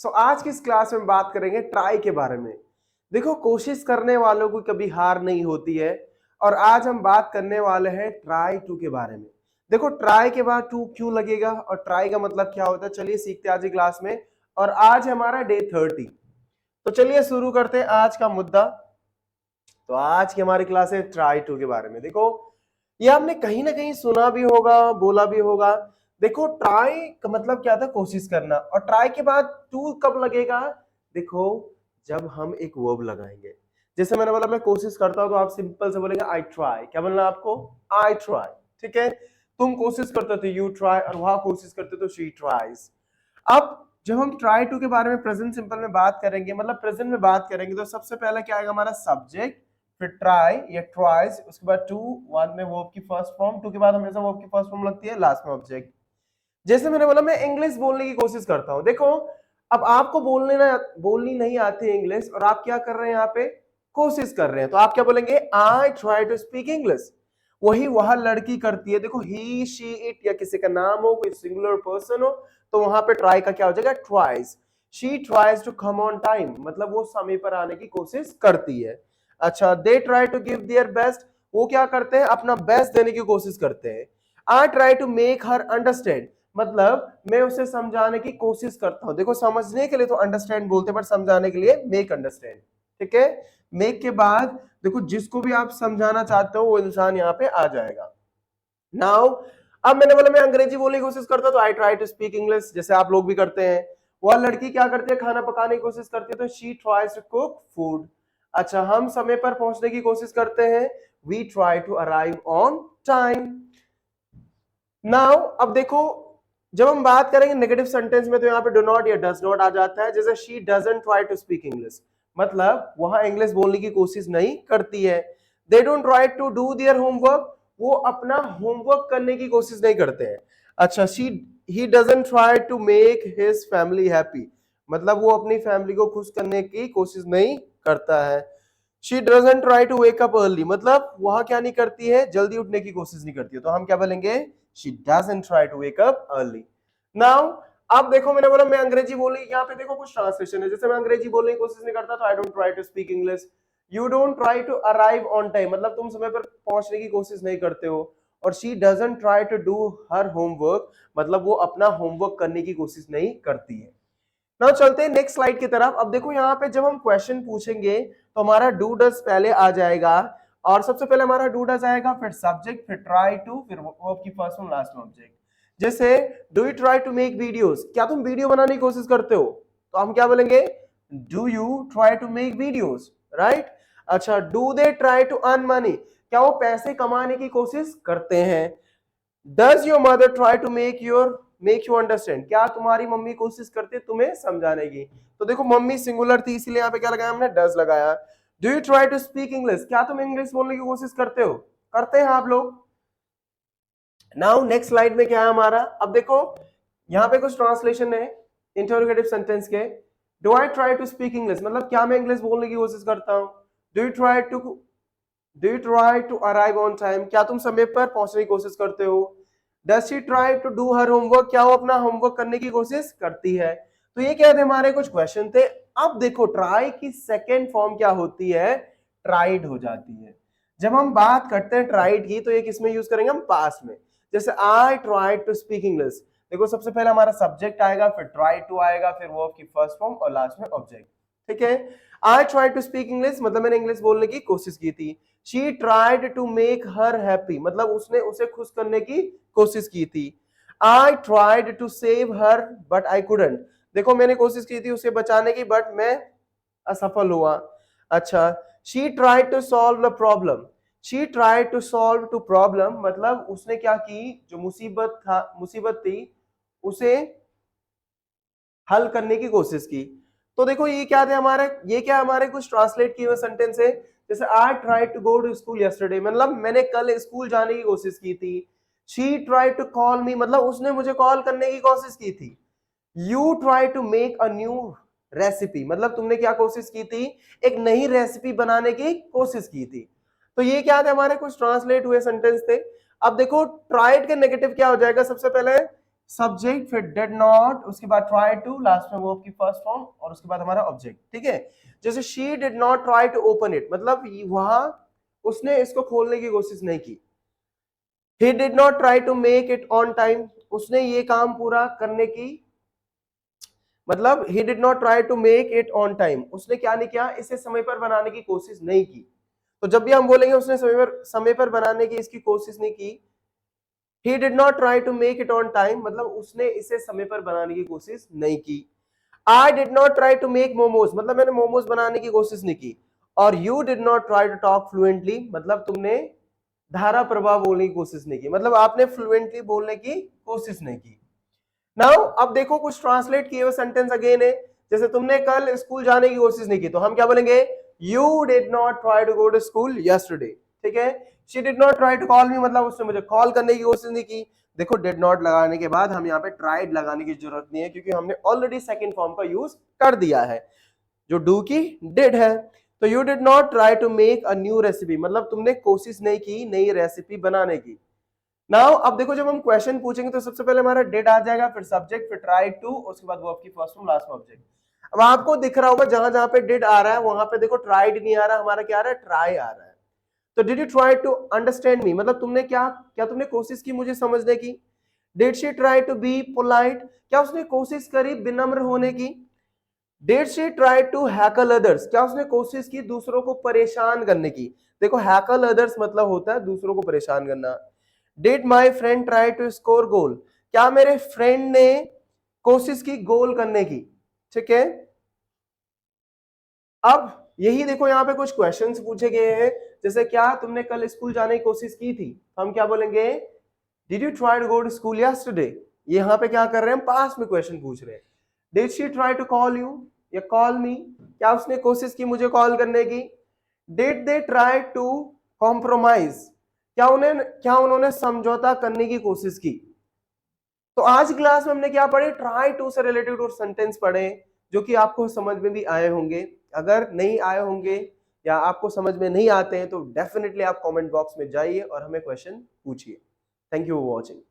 आज की इस क्लास में बात करेंगे ट्राई के बारे में। देखो, कोशिश करने वालों को कभी हार नहीं होती है और आज हम बात करने वाले हैं ट्राई टू के बारे में। देखो, ट्राई के बाद टू क्यों लगेगा और ट्राई का मतलब क्या होता है, चलिए सीखते हैं आज की क्लास में। और आज हमारा डे 30। तो चलिए शुरू करते हैं आज का मुद्दा। तो आज की हमारी क्लास है ट्राई टू के बारे में। देखो, ये आपने कहीं ना कहीं सुना भी होगा, बोला भी होगा। देखो, ट्राई का मतलब क्या था, कोशिश करना। और ट्राई के बाद टू कब लगेगा? देखो, जब हम एक वर्ब लगाएंगे। जैसे मैंने बोला मैं कोशिश करता हूं, तो आप सिंपल से बोलेंगे आई ट्राई। क्या बोलना आपको? I try. ठीक है, तुम कोशिश करते थे यू ट्राई, और वहां कोशिश करते तो शी ट्राइज। अब जब हम ट्राई टू के बारे में प्रेजेंट सिंपल में बात करेंगे, मतलब प्रेजेंट में बात करेंगे, तो सबसे पहले क्या आएगा हमारा सब्जेक्ट, फिर ट्राई या ट्राइज, उसके बाद टू, बाद में वर्ब की फर्स्ट फॉर्म। टू के बाद हमेशा वर्ब की फर्स्ट फॉर्म लगती है, लास्ट में ऑब्जेक्ट। जैसे मैंने बोला मैं इंग्लिश बोलने की कोशिश करता हूं। देखो, अब आपको बोलनी नहीं आती है इंग्लिश, और आप क्या कर रहे हैं, यहाँ पे कोशिश कर रहे हैं, तो आप क्या बोलेंगे? I try to speak English. वही वह लड़की करती है। देखो, ही शी इट या किसी का नाम हो, कोई सिंगुलर पर्सन हो, तो वहां पे ट्राई का क्या हो जाएगा? Tries. She tries to come on time, मतलब वो समय पर आने की कोशिश करती है। अच्छा, they try to give their best, वो क्या करते हैं? अपना बेस्ट देने की कोशिश करते हैं। I try to make her understand, मतलब मैं उसे समझाने की कोशिश करता हूं। देखो, समझने के लिए तो अंडरस्टैंड बोलते हैं, बट समझाने के लिए मेक अंडरस्टैंड। ठीक है, मेक के बाद देखो, जिसको भी आप समझाना चाहते हो वो इंसान यहाँ पे आ जाएगा। नाउ, अब मैंने बोला मैं अंग्रेजी बोलने की कोशिश करता हूं, तो I try to speak English, जैसे आप लोग भी करते हैं। वह लड़की क्या करती है? खाना पकाने की कोशिश करती है, तो she tries to cook food. अच्छा, हम समय पर पहुंचने की कोशिश करते हैं, we try to arrive on time. Now, अब देखो, जब हम बात करेंगे नेगेटिव सेंटेंस में, तो यहाँ पे डू नॉट या डज नॉट आ जाता है। जैसे she doesn't try to speak English, मतलब वहां इंग्लिश बोलने की कोशिश नहीं करती है। They don't try to do their homework, वो अपना होमवर्क करने की कोशिश नहीं करते हैं। अच्छा, he doesn't try to make his family happy, मतलब वो अपनी फैमिली को खुश करने की कोशिश नहीं करता है। She doesn't try to wake up early, मतलब वहां क्या नहीं करती है? जल्दी उठने की कोशिश नहीं करती है, तो हम क्या बोलेंगे? She doesn't try to wake up early. Now, अब देखो, मैंने बोला मैं अंग्रेजी बोली, यहाँ पे देखो कुछ ट्रांसलेशन है। जैसे मैं अंग्रेजी बोलने की कोशिश नहीं करता, तो I don't try to speak English. You don't try to arrive on time, मतलब तुम समय पर पहुंचने की कोशिश नहीं करते हो। और she doesn't try to do her homework, मतलब वो अपना होमवर्क करने की कोशिश नहीं करती है। नाउ चलते हैं नेक्स्ट स्लाइड की तरफ। अब देखो, यहाँ पे जब हम क्वेश्चन पूछेंगे, तो हमारा डू डज पहले आ जाएगा, और सबसे पहले हमारा डू डज आएगा, फिर सब्जेक्ट, फिर ट्राई टू, फिर वर्ब की फर्स्ट फॉर्म, लास्ट में ऑब्जेक्ट। जैसे do you try to make videos, क्या तुम वीडियो बनाने की कोशिश करते हो? तो हम क्या बोलेंगे? Do you try to make videos, right. अच्छा, do they try to earn money, क्या वो पैसे कमाने की कोशिश करते हैं? Does your mother try to make you understand, क्या तुम्हारी मम्मी कोशिश करती है तुम्हें समझाने की? तो देखो, मम्मी सिंगुलर थी, इसलिए यहाँ पे क्या लगाया हमने? डज लगाया। Do you try to speak English, क्या तुम इंग्लिश बोलने की कोशिश करते हो? करते हैं आप लोग। नाउ नेक्स्ट स्लाइड में क्या है हमारा? अब देखो, यहाँ पे कुछ ट्रांसलेशन है इंटरोगेटिव सेंटेंस के। Do I try to speak English, मतलब क्या मैं इंग्लिश बोलने की कोशिश करता हूँ? Do you try to arrive on time, क्या तुम समय पर पहुंचने की कोशिश करते हो? Does she try to do her homework, क्या वो अपना होमवर्क करने की कोशिश करती है? तो ये क्या थे, हमारे कुछ क्वेश्चन थे। अब देखो, ट्राई की सेकेंड फॉर्म क्या होती है? ट्राइड हो जाती है। जब हम बात करते हैं ट्राइड की, तो ये किसमें यूज करेंगे हम? पास्ट में। जैसे I tried to speak English, देखो सबसे पहले हमारा सब्जेक्ट आएगा, फिर ट्राई टू आएगा, फिर वर्ब की फर्स्ट फॉर्म, और लास्ट में ऑब्जेक्ट। ठीक है, I try to speak English, मतलब मैंने इंग्लिश बोलने की कोशिश की थी। She tried to make her happy, मतलब उसने उसे खुश करने की कोशिश की थी। I tried to save her but I couldn't, देखो मैंने कोशिश की थी उसे बचाने की, बट मैं असफल हुआ। अच्छा, she tried to solve the problem, she tried to solve to problem, मतलब उसने क्या की? जो मुसीबत थी उसे हल करने की कोशिश की। तो देखो, ये क्या थे हमारे? ये क्या हमारे कुछ ट्रांसलेट किए हुए सेंटेंस है। जैसे I try to go to school yesterday, मतलब मैंने कल स्कूल जाने की कोशिश की थी। She try to call me, मतलब उसने मुझे कॉल करने की कोशिश की थी। You try to make a new recipe, मतलब तुमने क्या कोशिश की थी? एक नई रेसिपी बनाने की कोशिश की थी। तो ये क्या थे हमारे कुछ ट्रांसलेट हुए सेंटेंस थे। अब देखो, ट्राइड के नेगेटिव क्या हो जाएगा? सबसे पहले सब्जेक्ट, फिर डिड नॉट, उसके बाद ट्राई टू, लास्ट में वर्ब की फर्स्ट फॉर्म और उसके बाद हमारा ऑब्जेक्ट। ठीक है, जैसे she did not try to open it, मतलब वहां उसने इसको खोलने की कोशिश नहीं की। He did not try to make it on time, उसने ये काम पूरा करने की, मतलब he did not try to make it on time, उसने क्या नहीं किया, इसे समय पर बनाने की कोशिश नहीं की। तो जब भी हम बोलेंगे उसने समय पर बनाने की इसकी कोशिश नहीं की, he did not try to make it on time, मतलब उसने इसे समय पर बनाने की कोशिश नहीं की। I did not try to make momos, मतलब मैंने मोमोज बनाने की कोशिश नहीं की। और you did not try to talk fluently, मतलब तुमने धारा प्रवाह बोलने की कोशिश नहीं की, मतलब आपने फ्लुएंटली बोलने की कोशिश नहीं की। नाउ अब देखो कुछ ट्रांसलेट किए हुए सेंटेंस अगेन है, जैसे तुमने कल स्कूल जाने की कोशिश नहीं की, तो हम क्या बोलेंगे, you did not try to go to school yesterday. ठीक है, she did not try to call me, मतलब उसने मुझे कॉल करने की कोशिश नहीं की। देखो डिड नॉट लगाने के बाद हम यहाँ पे ट्राइड लगाने की जरूरत नहीं है, क्योंकि हमने ऑलरेडी सेकंड फॉर्म का यूज कर दिया है जो डू की डिड है। तो you did not try to make a new recipe, मतलब तुमने कोशिश नहीं की नई रेसिपी बनाने की। नाउ अब देखो जब हम क्वेश्चन पूछेंगे तो सबसे पहले हमारा डिड आ जाएगा, फिर सब्जेक्ट, फिर ट्राई टू, उसके बाद वर्ब की फर्स्ट फॉर्म, लास्ट में ऑब्जेक्ट। अब आपको दिख रहा होगा जहां जहां पे डिड आ रहा है वहां पे देखो ट्राइड नहीं आ रहा, हमारा क्या आ रहा है, ट्राई आ रहा है। तो did you try to understand me, मतलब तुमने क्या क्या तुमने कोशिश की मुझे समझने की। Did she try to be polite, क्या उसने कोशिश करी विनम्र होने की। Did she try to heckle others, क्या उसने कोशिश की दूसरों को परेशान करने की। देखो हैकल अदर्स मतलब होता है दूसरों को परेशान करना। Did my friend try to score goal, क्या मेरे फ्रेंड ने कोशिश की गोल करने की। ठीक है, अब यही देखो यहाँ पे कुछ क्वेश्चंस पूछे गए हैं, जैसे क्या तुमने कल स्कूल जाने की कोशिश की थी, हम क्या बोलेंगे, did you try to go to school yesterday. यहाँ पे क्या कर रहे हैं, हम पास्ट में क्वेश्चन पूछ रहे हैं। Did she try to call you या कॉल मी, क्या उसने कोशिश की मुझे कॉल करने की। Did they try to compromise, क्या उन्होंने समझौता करने की कोशिश की। तो आज क्लास में हमने क्या पढ़े, ट्राई टू से रिलेटेड और सेंटेंस पढ़े जो कि आपको समझ में भी आए होंगे। अगर नहीं आए होंगे या आपको समझ में नहीं आते हैं तो डेफिनेटली आप कमेंट बॉक्स में जाइए और हमें क्वेश्चन पूछिए। Thank you for watching.